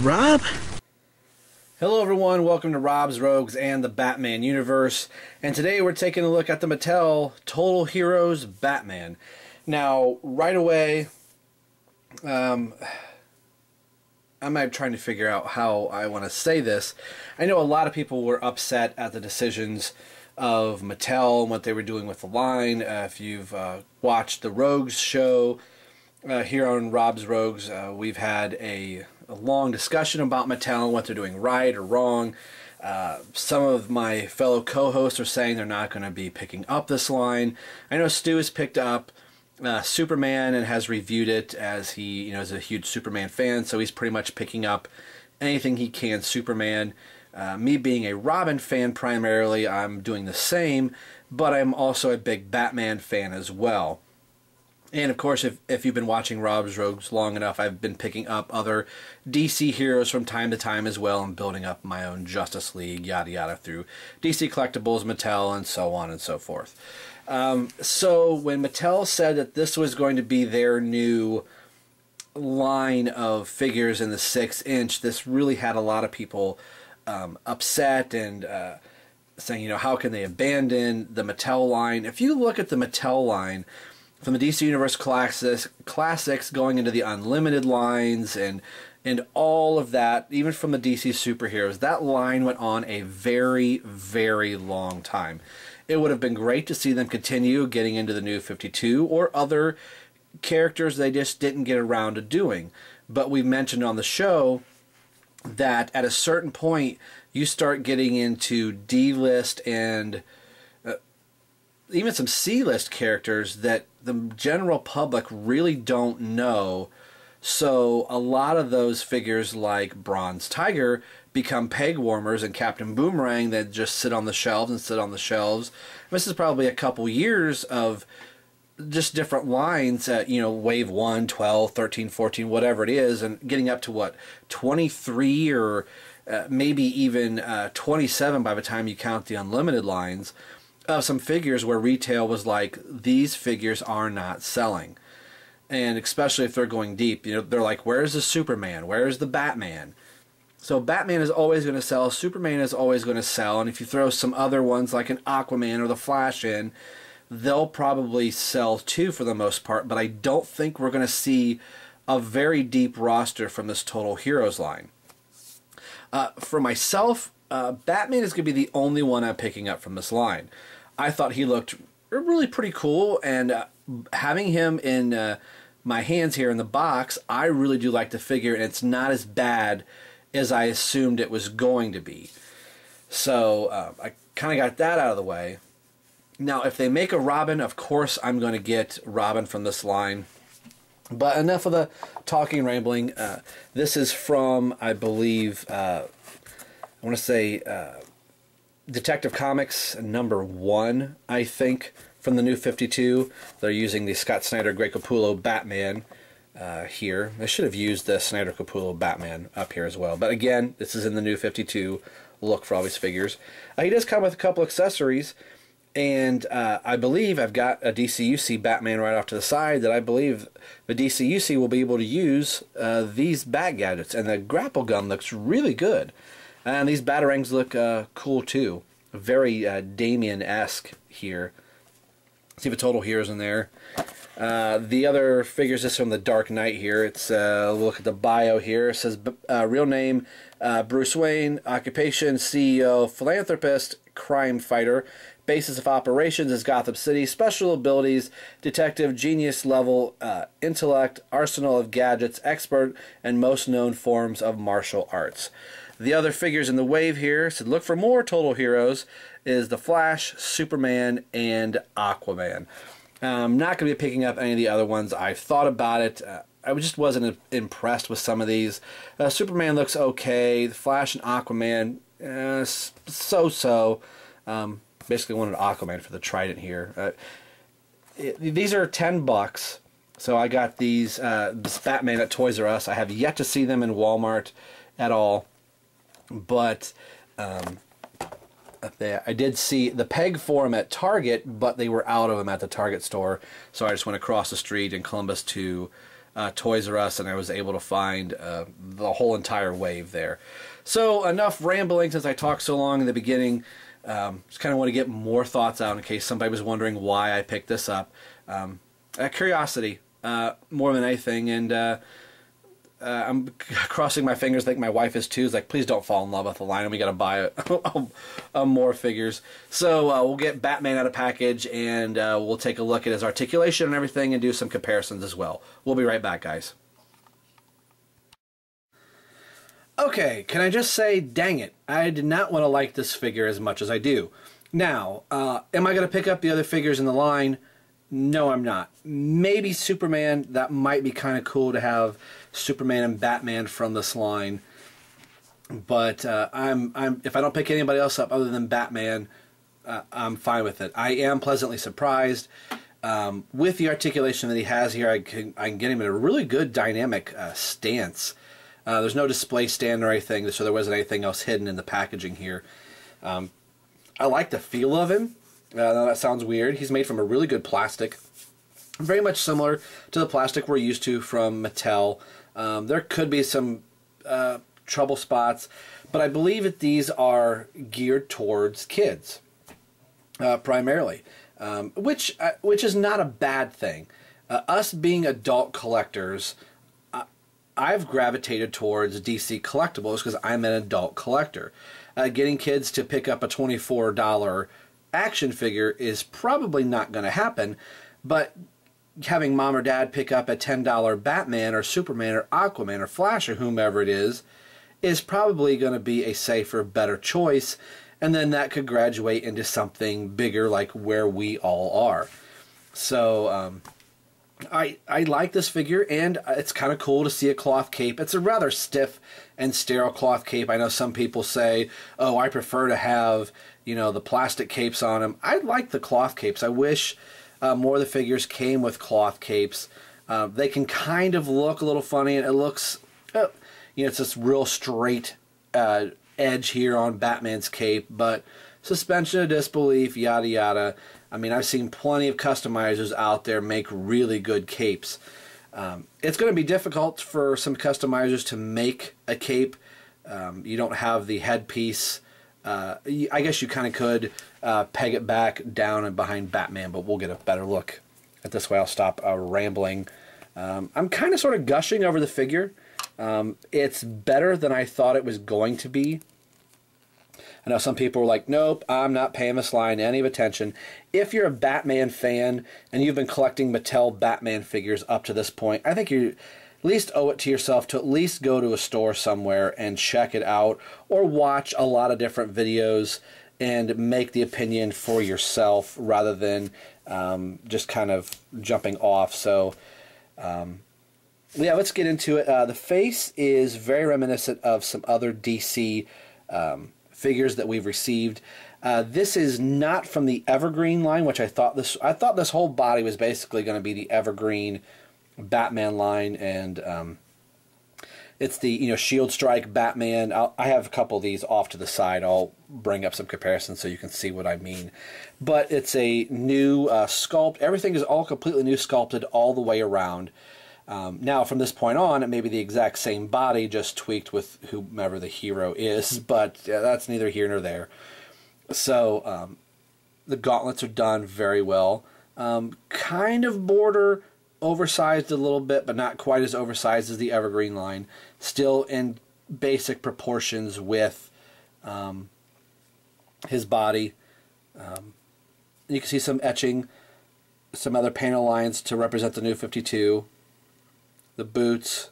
Rob? Hello everyone, welcome to Rob's Rogues and the Batman universe, and today we're taking a look at the Mattel Total Heroes Batman. Now, right away, I'm trying to figure out how I want to say this. I know a lot of people were upset at the decisions of Mattel and what they were doing with the line. If you've watched the Rogues show here on Rob's Rogues, we've had a long discussion about Mattel and what they're doing right or wrong. Some of my fellow co-hosts are saying they're not going to be picking up this line. I know Stu has picked up Superman and has reviewed it, as he is a huge Superman fan, so he's pretty much picking up anything he can Superman. Me being a Robin fan primarily, I'm doing the same, but I'm also a big Batman fan as well. And of course, if you've been watching Rob's Rogues long enough, I've been picking up other DC heroes from time to time as well, and building up my own Justice League, yada yada, through DC Collectibles, Mattel, and so on and so forth. So when Mattel said that this was going to be their new line of figures in the 6-inch, this really had a lot of people upset and saying, how can they abandon the Mattel line? If you look at the Mattel line, from the DC Universe classics going into the Unlimited lines and all of that, even from the DC superheroes, that line went on a very, very long time. It would have been great to see them continue getting into the New 52 or other characters they just didn't get around to doing. But we mentioned on the show that at a certain point you start getting into D-list and even some C-list characters that the general public really don't know. So a lot of those figures like Bronze Tiger become peg warmers, and Captain Boomerang that just sit on the shelves and sit on the shelves. This is probably a couple years of just different lines at, wave 1, 12, 13, 14, whatever it is, and getting up to what, 23 or maybe even 27 by the time you count the Unlimited lines, of some figures where retail was like, these figures are not selling. And especially if they're going deep, they're like, where's the Superman? Where's the Batman? So Batman is always going to sell, Superman is always going to sell, and if you throw some other ones like an Aquaman or the Flash in, they'll probably sell too for the most part, but I don't think we're going to see a very deep roster from this Total Heroes line. For myself, Batman is going to be the only one I'm picking up from this line. I thought he looked really pretty cool, and having him in my hands here in the box, I really do like the figure, and it's not as bad as I assumed it was going to be. So I kind of got that out of the way. Now, if they make a Robin, of course I'm going to get Robin from this line. But enough of the talking and rambling. This is from, I believe, I want to say Detective Comics #1, I think, from the New 52. They're using the Scott Snyder Greg Capullo Batman here. They should have used the Snyder Capullo Batman up here as well. But again, this is in the New 52 look for all these figures. He does come with a couple accessories, and I believe I've got a DCUC Batman right off to the side that I believe the DCUC will be able to use these bat gadgets. And the grapple gun looks really good. And these batarangs look cool too. Very Damien-esque here. See the Total Heroes in there. The other figures is from the Dark Knight here. It's look at the bio here. It says real name Bruce Wayne, occupation CEO, philanthropist, crime fighter. Basis of operations is Gotham City. Special abilities, detective, genius level, intellect, arsenal of gadgets, expert, and most known forms of martial arts. The other figures in the wave here, said look for more Total Heroes, is the Flash, Superman, and Aquaman. I'm not going to be picking up any of the other ones. I've thought about it. I just wasn't impressed with some of these. Superman looks okay. The Flash and Aquaman, so-so. Basically wanted Aquaman for the Trident here. These are $10. So I got these this Batman at Toys R Us. I have yet to see them in Walmart at all. But I did see the peg for them at Target, but they were out of them at the Target store. So I just went across the street in Columbus to Toys R Us, and I was able to find the whole entire wave there. So enough rambling since I talked so long in the beginning. Just kind of want to get more thoughts out in case somebody was wondering why I picked this up. Curiosity, more than anything, and I'm crossing my fingers. I think my wife is too. It's like, please don't fall in love with the line, and we got to buy more figures. So we'll get Batman out of package, and we'll take a look at his articulation and everything, and do some comparisons as well. We'll be right back, guys. Okay, can I just say, dang it, I did not want to like this figure as much as I do. Now, am I going to pick up the other figures in the line? No, I'm not. Maybe Superman. That might be kind of cool to have Superman and Batman from this line. But if I don't pick anybody else up other than Batman, I'm fine with it. I am pleasantly surprised with the articulation that he has here. I can get him in a really good dynamic stance. There's no display stand or anything, so there wasn't anything else hidden in the packaging here. I like the feel of him. That sounds weird. He's made from a really good plastic, very much similar to the plastic we're used to from Mattel. There could be some trouble spots, but I believe that these are geared towards kids primarily, which is not a bad thing. Us being adult collectors, I've gravitated towards DC collectibles because I'm an adult collector. Getting kids to pick up a $24 action figure is probably not going to happen, but having mom or dad pick up a $10 Batman or Superman or Aquaman or Flash or whomever it is probably going to be a safer, better choice, and then that could graduate into something bigger like where we all are. So I like this figure, and it's kind of cool to see a cloth cape. It's a rather stiff and sterile cloth cape. I know some people say, oh, I prefer to have, you know, the plastic capes on them. I like the cloth capes. I wish more of the figures came with cloth capes. They can kind of look a little funny, and it looks, you know, it's this real straight edge here on Batman's cape, but suspension of disbelief, yada yada. I mean, I've seen plenty of customizers out there make really good capes. It's going to be difficult for some customizers to make a cape. You don't have the headpiece. I guess you kind of could peg it back down and behind Batman, but we'll get a better look at this way. I'll stop rambling. I'm kind of sort of gushing over the figure. It's better than I thought it was going to be. I know some people were like, nope, I'm not paying this line any attention. If you're a Batman fan and you've been collecting Mattel Batman figures up to this point, I think you at least owe it to yourself to at least go to a store somewhere and check it out, or watch a lot of different videos and make the opinion for yourself rather than just kind of jumping off. So, yeah, let's get into it. The face is very reminiscent of some other DC figures that we've received. This is not from the Evergreen line, which I thought this whole body was basically going to be the Evergreen Batman line, and it's the, you know, Shield Strike Batman. I have a couple of these off to the side. I'll bring up some comparisons so you can see what I mean. But it's a new sculpt. Everything is all completely new, sculpted all the way around. Now, from this point on, it may be the exact same body, just tweaked with whomever the hero is, but that's neither here nor there. So, the gauntlets are done very well. Kind of border oversized a little bit, but not quite as oversized as the Evergreen line. Still in basic proportions with his body. You can see some etching, some other panel lines to represent the New 52. The boots,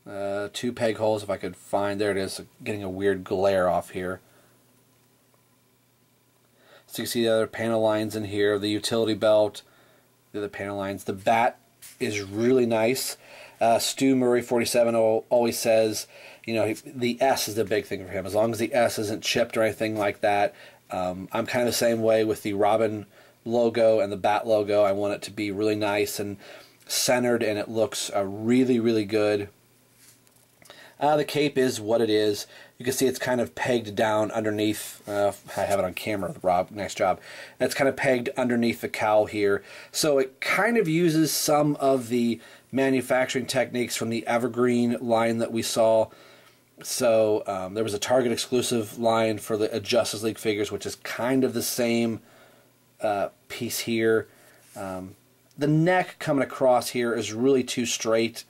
2 peg holes if I could find. There it is, getting a weird glare off here. So you can see the other panel lines in here, the utility belt, the other panel lines. The bat is really nice. Stu Murray 47 always says, you know, the S is the big thing for him. As long as the S isn't chipped or anything like that. I'm kind of the same way with the Robin logo and the bat logo. I want it to be really nice and centered, and it looks really, really good. The cape is what it is. You can see it's kind of pegged down underneath. I have it on camera, Rob. Nice job. It's kind of pegged underneath the cowl here. So it kind of uses some of the manufacturing techniques from the Evergreen line that we saw. So there was a Target exclusive line for the Justice League figures, which is kind of the same piece here. The neck coming across here is really too straight.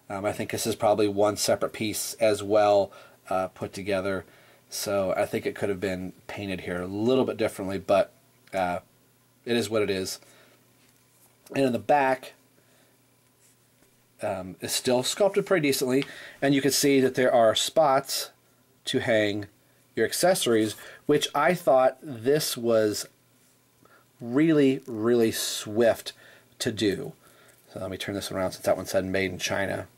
I think this is probably one separate piece as well put together. So I think it could have been painted here a little bit differently, but it is what it is. And in the back, is still sculpted pretty decently, and you can see that there are spots to hang your accessories, which I thought this was really, really swift to do. So let me turn this around since that one said made in China.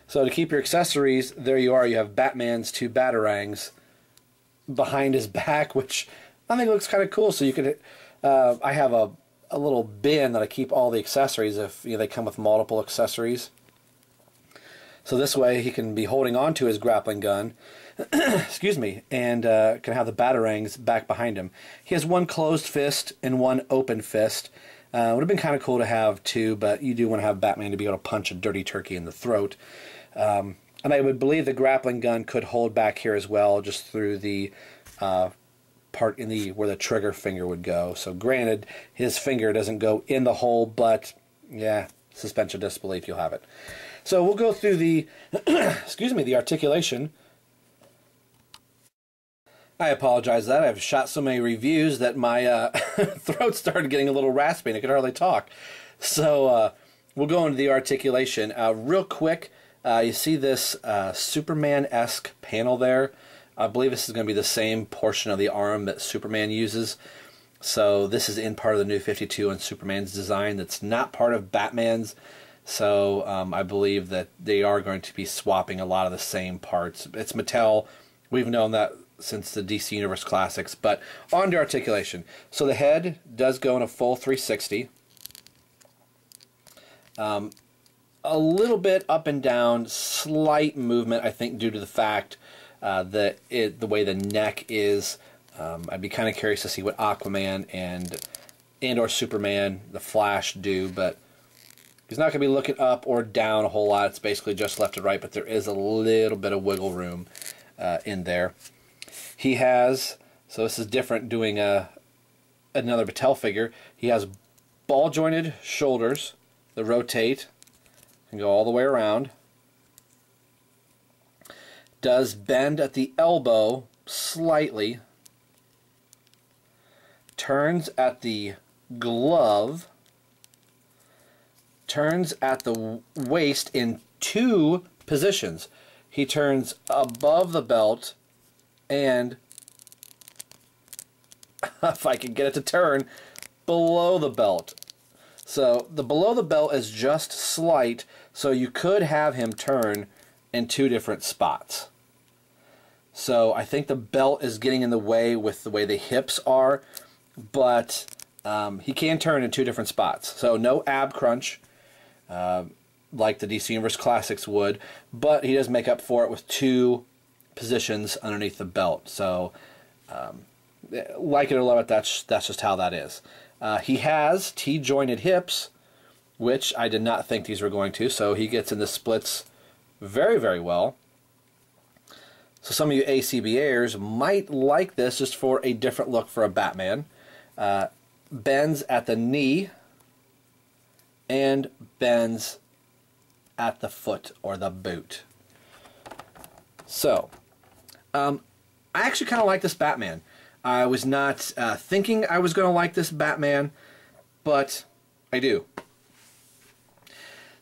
So to keep your accessories, there you are. You have Batman's two batarangs behind his back, which I think looks kind of cool. So you could, I have a little bin that I keep all the accessories if they come with multiple accessories. So this way he can be holding on to his grappling gun, excuse me, and can have the batarangs back behind him. He has one closed fist and one open fist. Would have been kind of cool to have two, but you do want to have Batman to be able to punch a dirty turkey in the throat. And I would believe the grappling gun could hold back here as well, just through the part in the where the trigger finger would go. So granted, his finger doesn't go in the hole, but yeah, suspension of disbelief, you'll have it. So we'll go through the excuse me, the articulation. I apologize that I've shot so many reviews that my throat started getting a little raspy and I could hardly talk. So we'll go into the articulation real quick. You see this Superman-esque panel there. I believe this is going to be the same portion of the arm that Superman uses. So this is in part of the New 52 and Superman's design that's not part of Batman's. So I believe that they are going to be swapping a lot of the same parts. It's Mattel. We've known that since the DC Universe Classics. But on to articulation. So the head does go in a full 360. A little bit up and down, slight movement, I think, due to the fact that the way the neck is. I'd be kind of curious to see what Aquaman and or Superman, the Flash, do, but he's not going to be looking up or down a whole lot. It's basically just left to right, but there is a little bit of wiggle room in there. He has, so this is different doing another Mattel figure, he has ball-jointed shoulders that rotate and go all the way around. Does bend at the elbow slightly. Turns at the glove. Turns at the waist in two positions. He turns above the belt and, if I can get it to turn, below the belt. So the below the belt is just slight, so you could have him turn in two different spots. So I think the belt is getting in the way with the way the hips are, but he can turn in two different spots. So no ab crunch, like the DC Universe Classics would, but he does make up for it with two positions underneath the belt. So like it or love it, that's just how that is. He has T-jointed hips, which I did not think these were going to, so he gets in the splits very, very well. So some of you ACBAers might like this just for a different look for a Batman. Bends at the knee and bends at the foot or the boot. So, I actually kind of like this Batman. I was not thinking I was going to like this Batman, but I do.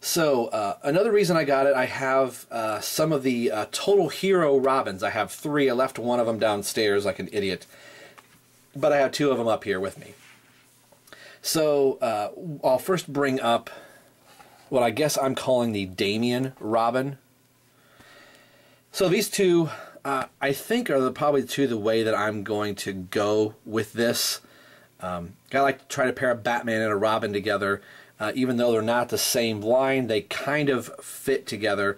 So, another reason I got it, I have some of the Total Hero Robins. I have three. I left one of them downstairs like an idiot, but I have two of them up here with me. So, I'll first bring up what I guess I'm calling the Damian Robin. So these two, I think, are probably two the way that I'm going to go with this. I like to try to pair a Batman and a Robin together. Even though they're not the same line, they kind of fit together.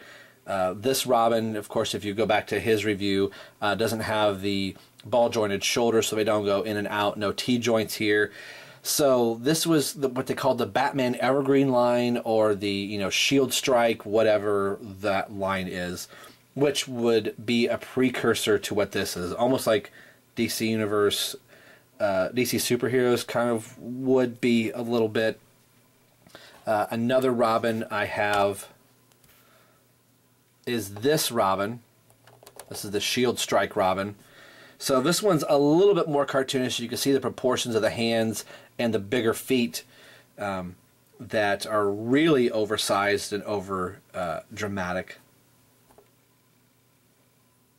This Robin, of course, if you go back to his review, doesn't have the ball-jointed shoulders, so they don't go in and out. No T-joints here. So this was what they called the Batman Evergreen line, or the Shield Strike, whatever that line is, which would be a precursor to what this is. Almost like DC Universe, DC Superheroes kind of would be a little bit. Another Robin I have is this Robin. This is the Shield Strike Robin. So this one's a little bit more cartoonish. You can see the proportions of the hands and the bigger feet that are really oversized and over dramatic,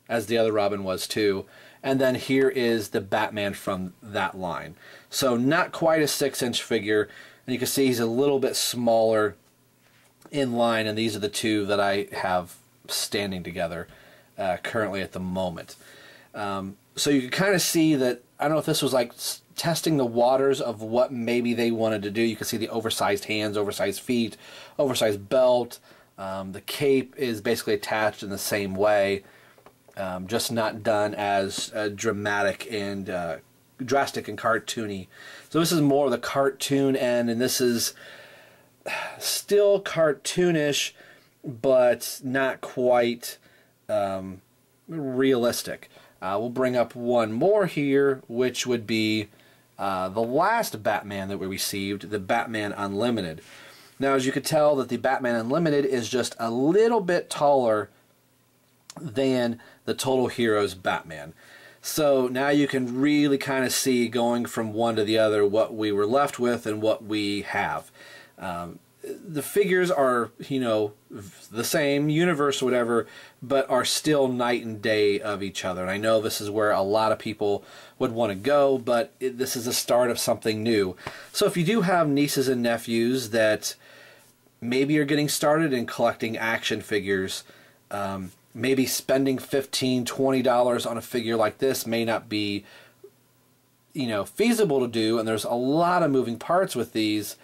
as the other Robin was too. And then here is the Batman from that line. So not quite a 6-inch figure, and you can see he's a little bit smaller in line, and these are the two that I have standing together currently at the moment. So you can kind of see that, I don't know if this was like testing the waters of what maybe they wanted to do. You can see the oversized hands, oversized feet, oversized belt. The cape is basically attached in the same way, just not done as dramatic and drastic and cartoony. So this is more of the cartoon end, and this is still cartoonish, but not quite realistic. We'll bring up one more here, which would be the last Batman that we received, the Batman Unlimited. Now, as you could tell, that the Batman Unlimited is just a little bit taller than the Total Heroes Batman. So now you can really kind of see, going from one to the other, what we were left with and what we have. The figures are, the same universe or whatever, but are still night and day of each other. And I know this is where a lot of people would want to go, but this is the start of something new. So if you do have nieces and nephews that maybe are getting started in collecting action figures, maybe spending $15, $20 on a figure like this may not be, feasible to do, and there's a lot of moving parts with these.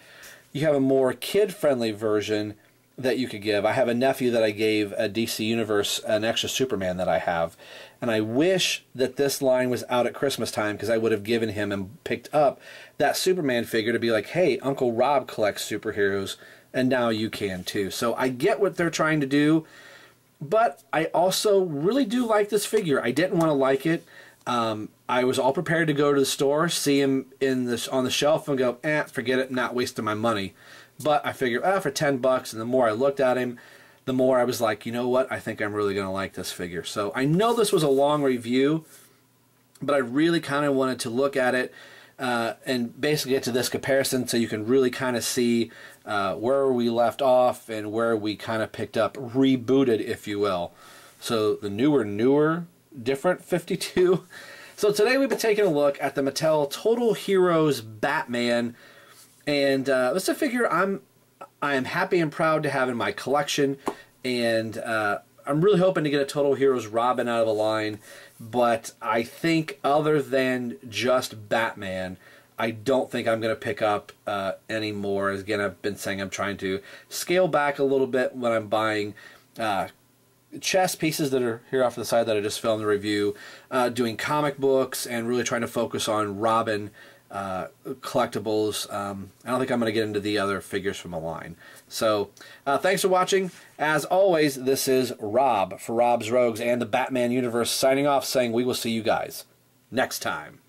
You have a more kid-friendly version that you could give. I have a nephew that I gave a DC Universe, an extra Superman that I have, and I wish that this line was out at Christmas time, because I would have given him and picked up that Superman figure to be like, hey, Uncle Rob collects superheroes, and now you can too. So I get what they're trying to do, but I also really do like this figure. I didn't want to like it. I was all prepared to go to the store, see him on the shelf, and go, forget it, not wasting my money. But I figured, for $10, and the more I looked at him, the more I was like, you know what, I think I'm really going to like this figure. So I know this was a long review, but I really kind of wanted to look at it and basically get to this comparison so you can really kind of see where we left off and where we kind of picked up, rebooted, if you will. So the newer, different 52. So today we've been taking a look at the Mattel Total Heroes Batman, and this is a figure I am happy and proud to have in my collection, and I'm really hoping to get a Total Heroes Robin out of the line, but I think other than just Batman, I don't think I'm going to pick up any more. Again, I've been saying I'm trying to scale back a little bit when I'm buying chess pieces that are here off to the side that I just filmed the review, doing comic books, and really trying to focus on Robin collectibles. I don't think I'm going to get into the other figures from the line. So thanks for watching. As always, this is Rob for Rob's Rogues and the Batman Universe signing off, saying we will see you guys next time.